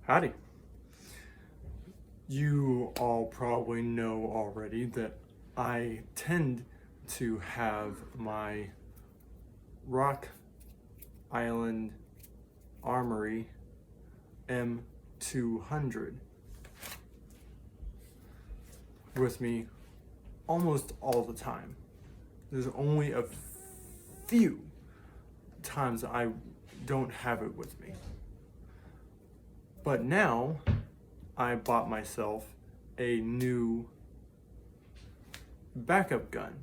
Howdy. You all probably know already that I tend to have my Rock Island Armory M200 with me almost all the time. There's only a few times I don't have it with me. But now I bought myself a new backup gun.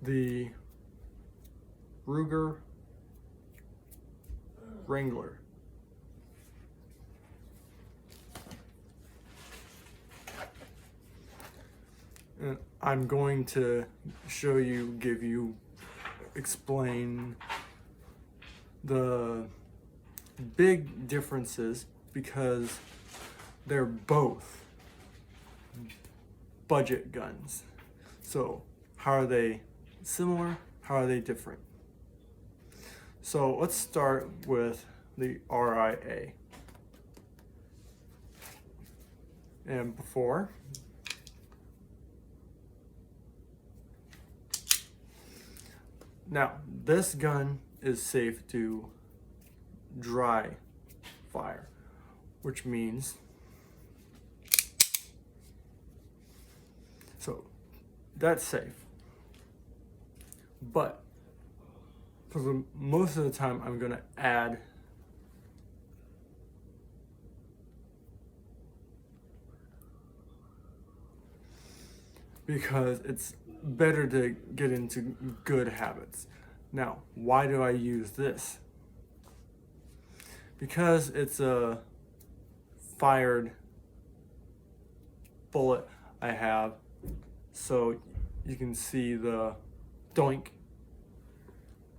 The Wrangler. And I'm going to show you, explain the big differences because they're both budget guns. So how are they similar? How are they different? So let's start with the RIA. And before, now this gun is safe to dry fire, which means so that's safe. But for most of the time, I'm gonna add because it's better to get into good habits. Now, why do I use this? Because it's a fired bullet I have, so you can see the doink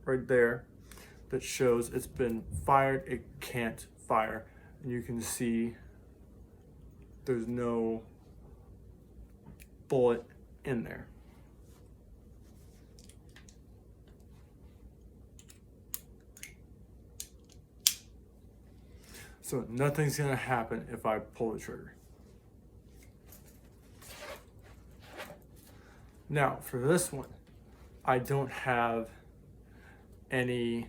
right there that shows it's been fired. It can't fire, and you can see there's no bullet in there. So nothing's gonna happen if I pull the trigger. Now for this one, I don't have any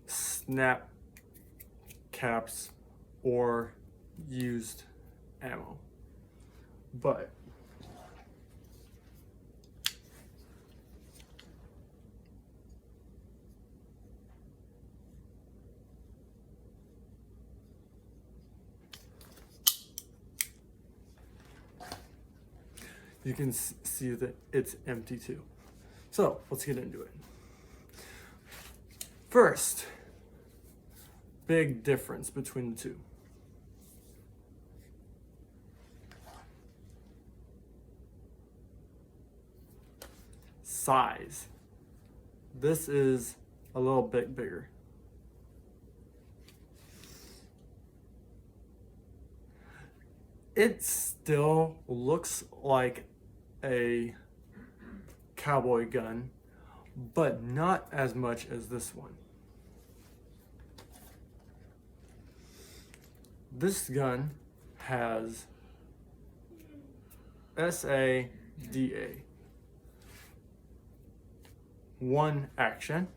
snap caps or used ammo, but you can see that it's empty too. So let's get into it. First, big difference between the two. Size. This is a little bit bigger. It still looks like a cowboy gun, but not as much as this one. This gun has SADA, one action,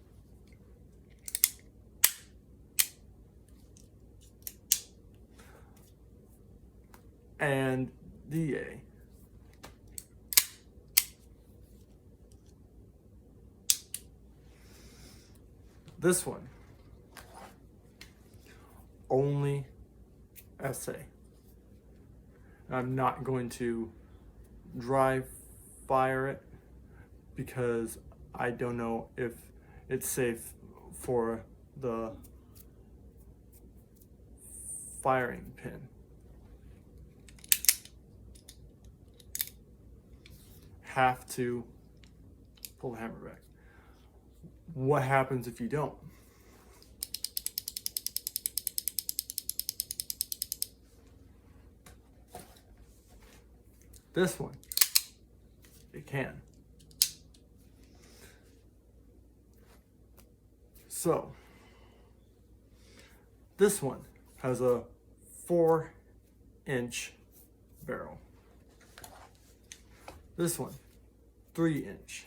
and DA. This one, only SA. I'm not going to dry fire it because I don't know if it's safe for the firing pin. Have to pull the hammer back. What happens if you don't? This one, it can. So this one has a 4-inch barrel. This one, 3-inch.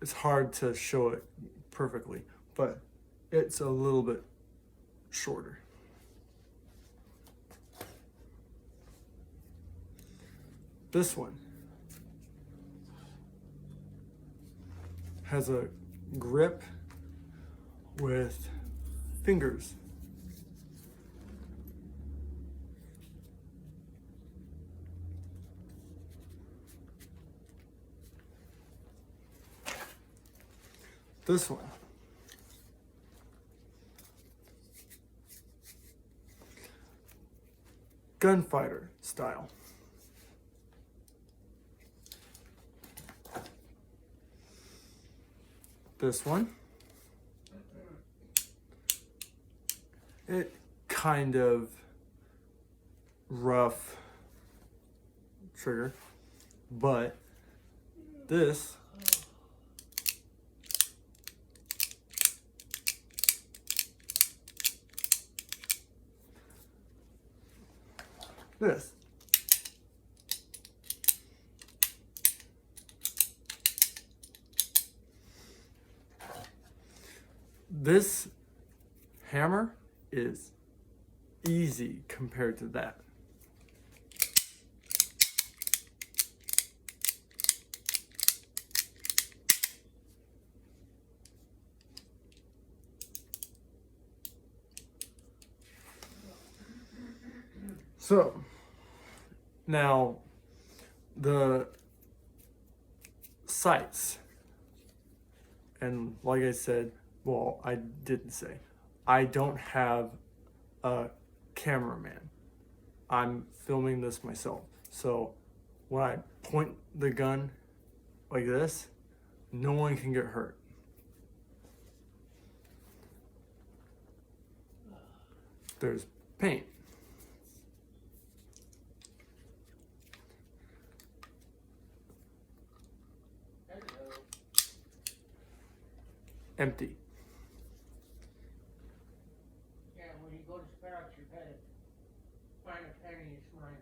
It's hard to show it perfectly, but it's a little bit shorter. This one has a grip with fingers. This one gunfighter style. This one, it kind of rough trigger, but this this hammer is easy compared to that. So now the sights, and like I said, well, I didn't say, I don't have a cameraman. I'm filming this myself. So when I point the gun like this, no one can get hurt. There's paint. Empty. Yeah, when you go to spit out your head, find a penny, it's mine.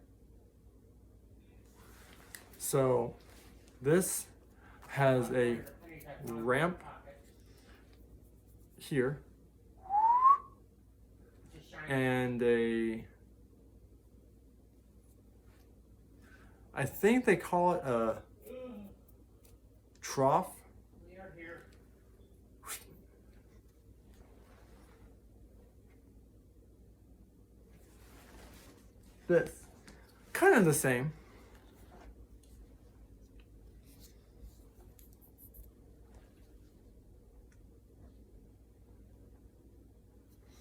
So this has a ramp here and I think they call it a trough. We are here. This, kind of the same.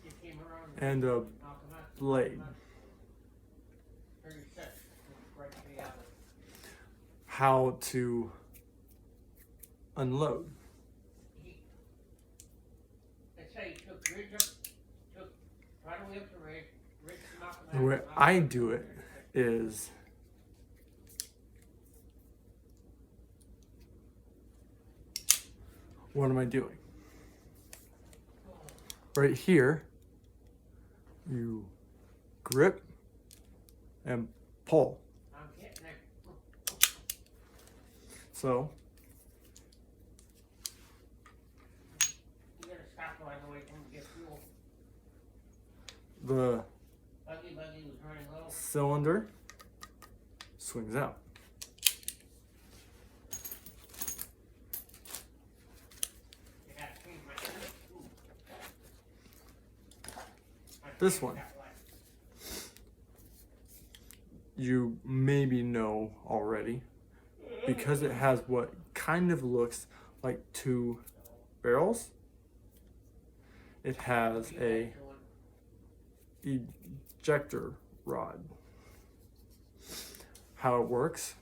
You came around And a blade. How to unload. They say you took Ridge up, took right away up to Ridge to knock him out. The way I do it is what am I doing? Right here, you grip and pull. I'm getting it. So You gotta stop right away from get fuel. the Buggy was running low. cylinder swings out. You gotta change my Ooh. This one, you maybe know already, because it has what kind of looks like two barrels. It has a ejector rod. How it works,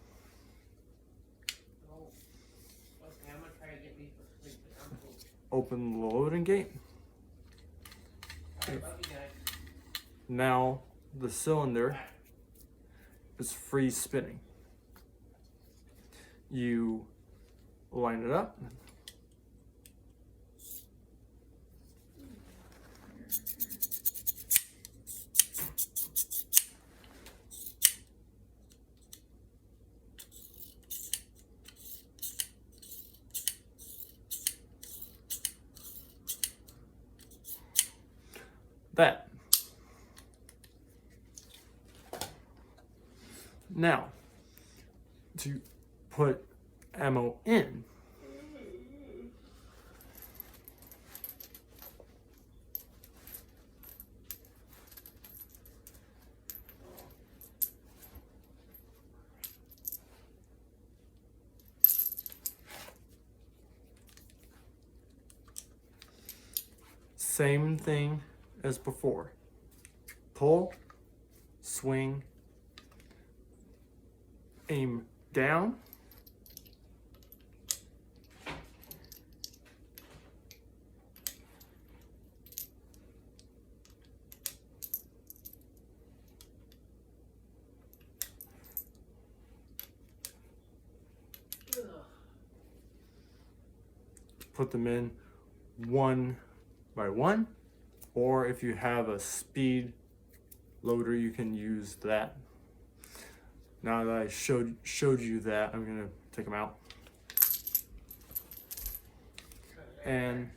Oh. Okay, I'm gonna try to get me for sleep, but I'm cool. open the loading gate, Love you guys. Now the cylinder is free spinning. You line it up. That. Now, to put ammo in, same thing as before. Pull, swing, aim down, put them in one by one, or if you have a speed loader, you can use that. Now that I showed you that, I'm gonna take them out. And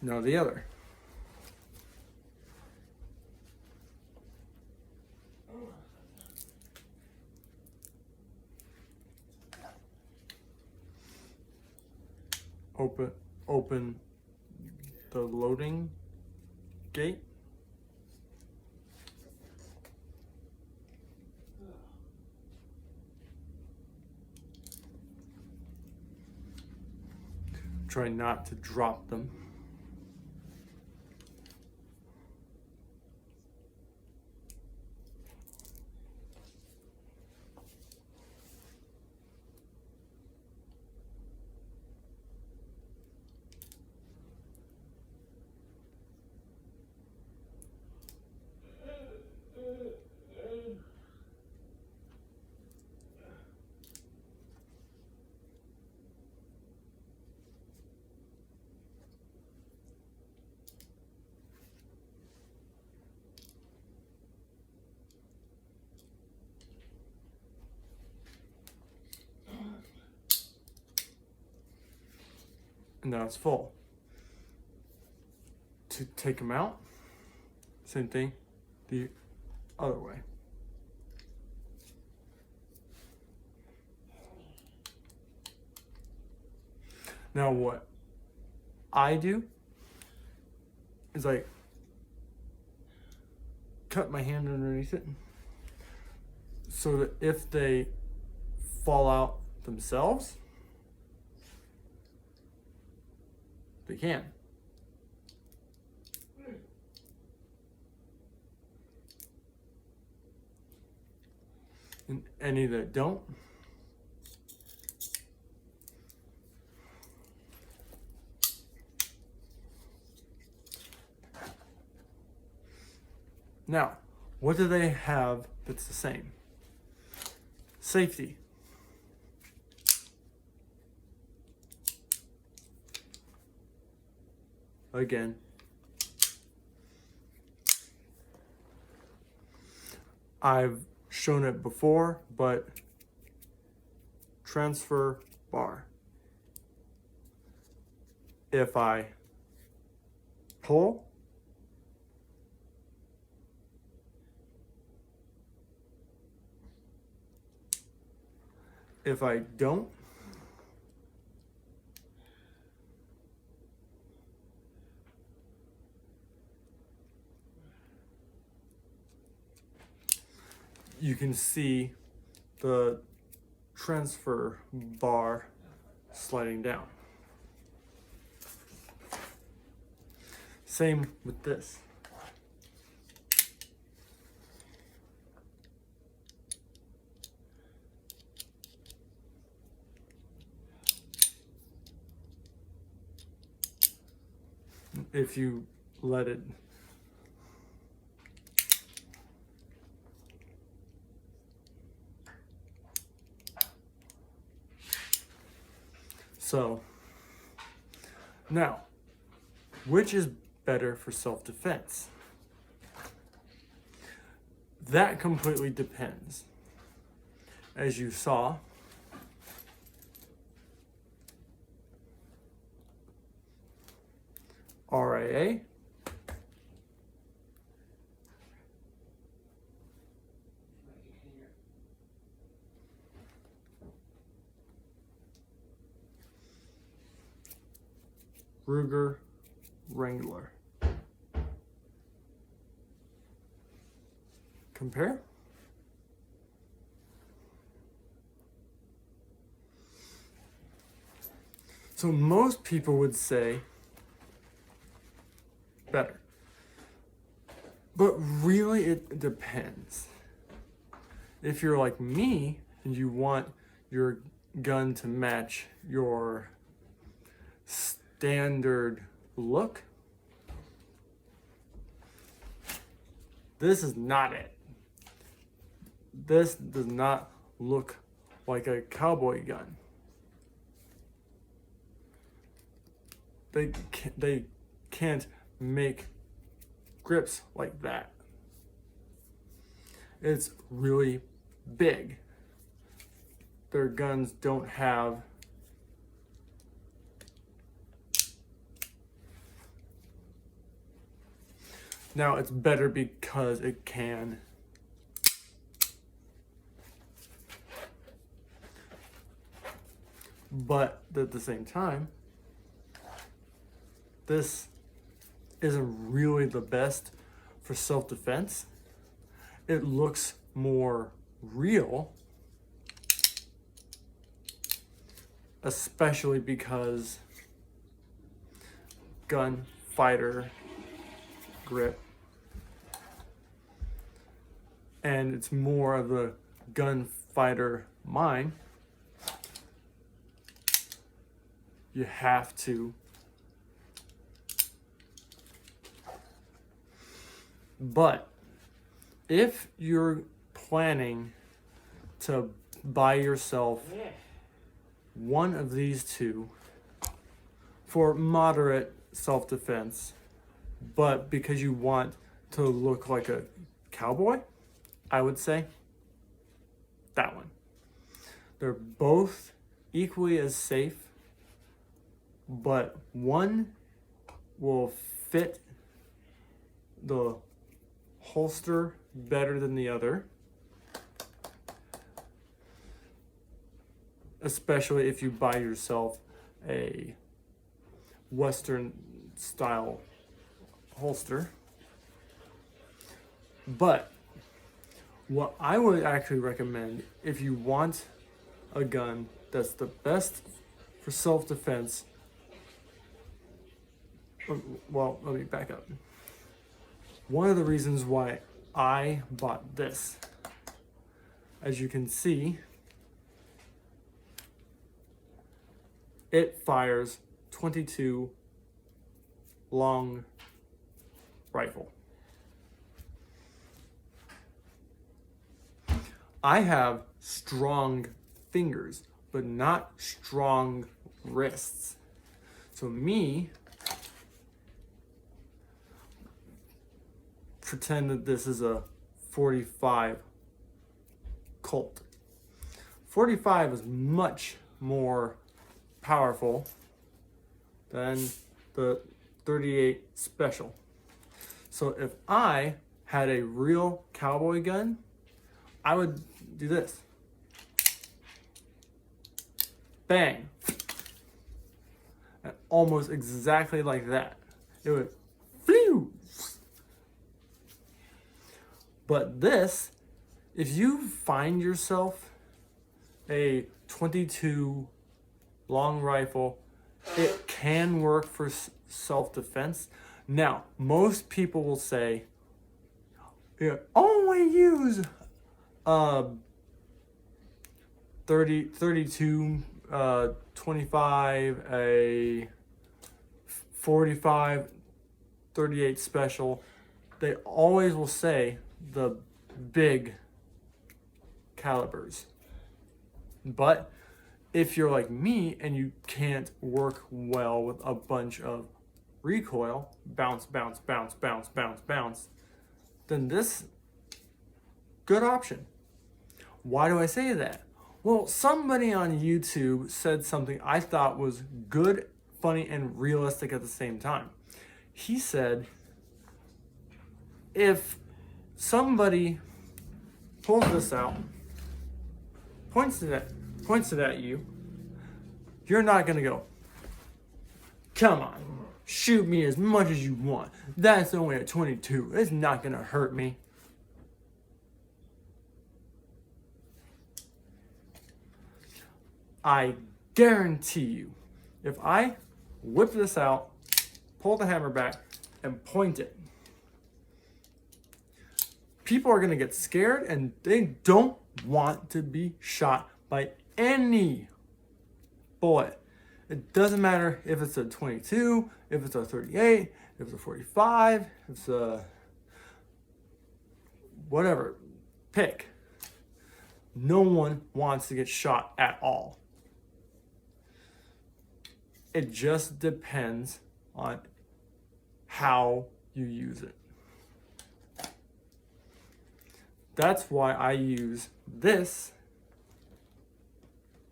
now the other. Open the loading gate. Try not to drop them. And now it's full. To take them out, same thing, the other way. Now what I do is I cut my hand underneath it so that if they fall out themselves, they can. And any that don't, now, what do they have that's the same? Safety. Again. I've shown it before, but transfer bar. If I pull, if I don't, you can see the transfer bar sliding down. Same with this. if you let it. So, now, which is better for self-defense? That completely depends. As you saw, RIA, Ruger, Wrangler. Compare. So most people would say better. But really it depends. If you're like me and you want your gun to match your standard look, this is not it. This does not look like a cowboy gun. They can't make grips like that. It's really big. Their guns don't have now it's better because it can but at the same time this isn't really the best for self-defense. It looks more real, especially because gunfighter grip, and it's more of a gunfighter mind. You have to. But if you're planning to buy yourself one of these two for moderate self-defense, but because you want to look like a cowboy, I would say that one. They're both equally as safe, but one will fit the holster better than the other, especially if you buy yourself a Western style holster. But what I would actually recommend, if you want a gun that's the best for self-defense, well, let me back up. One of the reasons why I bought this, as you can see, it fires 22 long rifle. I have strong fingers, but not strong wrists. So pretend that this is a 45 Colt. 45 is much more powerful than the 38 Special. So if I had a real cowboy gun, I would do this. Bang. And almost exactly like that. It would phew. But this, if you find yourself a 22 long rifle, it can work for self-defense. Now, most people will say, only use 32, 25, a 45. .38 special, they always will say the big calibers. But if you're like me and you can't work well with a bunch of recoil, bounce, bounce, bounce, bounce, bounce, bounce, then this, good option. Why do I say that? Well, somebody on YouTube said something I thought was good, funny, and realistic at the same time. He said, if somebody pulls this out, points it at you, you're not gonna go, come on, shoot me as much as you want. That's only a 22. It's not gonna hurt me. I guarantee you, if I whip this out, pull the hammer back, and point it, people are going to get scared and they don't want to be shot by any bullet. It doesn't matter if it's a 22, if it's a 38, if it's a 45, if it's a whatever, pick. No one wants to get shot at all. It just depends on how you use it. That's why I use this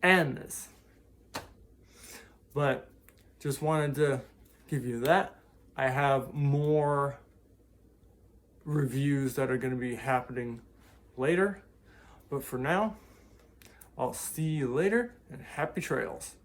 and this. But just wanted to give you that. I have more reviews that are going to be happening later. But for now, I'll see you later and happy trails.